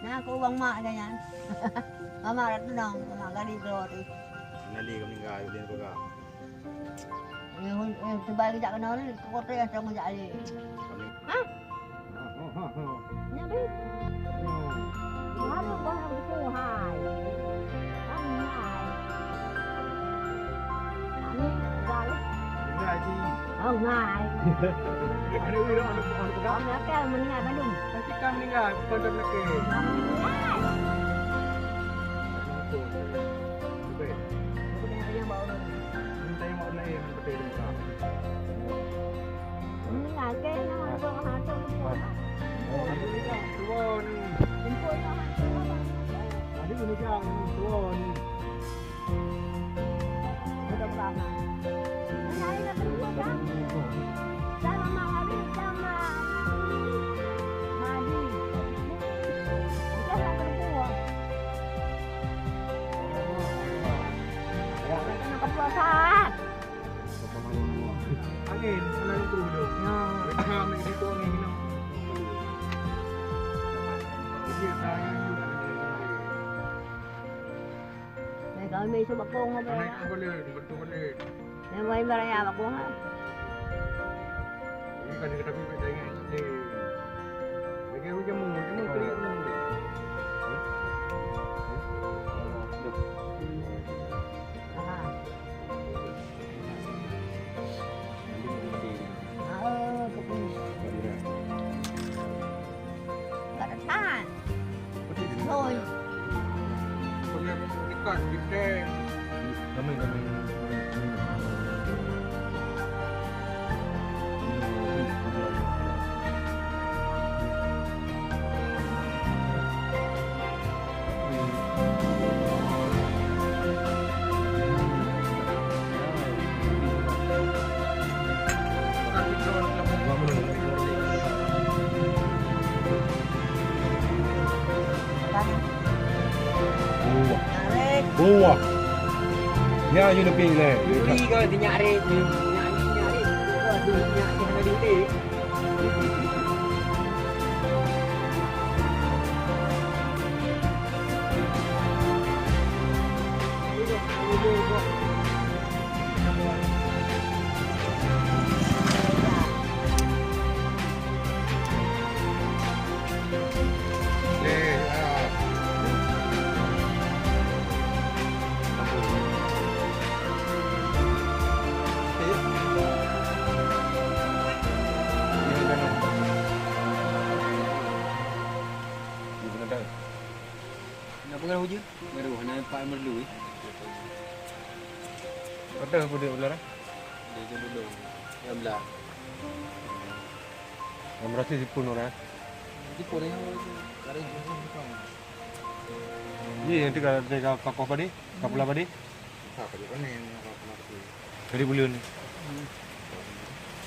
Nah, aku bang mak ganyan. Mama rat nang, mama gali keluar. Nali kami enggak ayun din ko ka. Yung tibay kita kenal ni kota yang sama jali. Kami. Ha? Oh. Nyabi. Haru ko haru ko hai. Hai. Ani gal. Enggak di. Oh ngai. Ada wira ano ko ka? Kami akal meninggal Bandung. Pasti kami enggak pondok lagi. Kami meninggal. Betul. Aku dengar yang bawa orang. Minta yang mau naik betul ka. Meninggal ke nama orang hatu. Tuan. Jemput orang. Ada ini kan tuan. Sudah berapa? Ini nak tunggu kan? Sama Madi sama Madi. Kita nak tunggu. Ya, nak puasa. Angin, anak itu dulu. Ya. Kami itu angin minum. Jadi saya Kami may sumakong mo naik ba? ke balik, betul balik. May may baraya ako ha. Ini kan kita pergi dengan SD. Bagi aku jamu kali aku. Baratan. Hoy. Punya ikan kita. Kami. Buah. Ya, you lebih le. Beli kau dinyari. Aduh, nyari di. Kenapa kan hujan? Baru nak pak merlu eh. Ada aku dia ular. Dia je dulu. Yang belah. Yang berarti sipun orang. Di pun yang tu. Karena itu bukan. Iya, nanti kalau dia kau apa ni? Kapula apa ni? Apa dia panen apa mati. Dari bulan ni.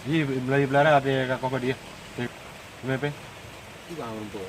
Iya, belai belara apa kau apa dia? Kenapa? Juga orang tu.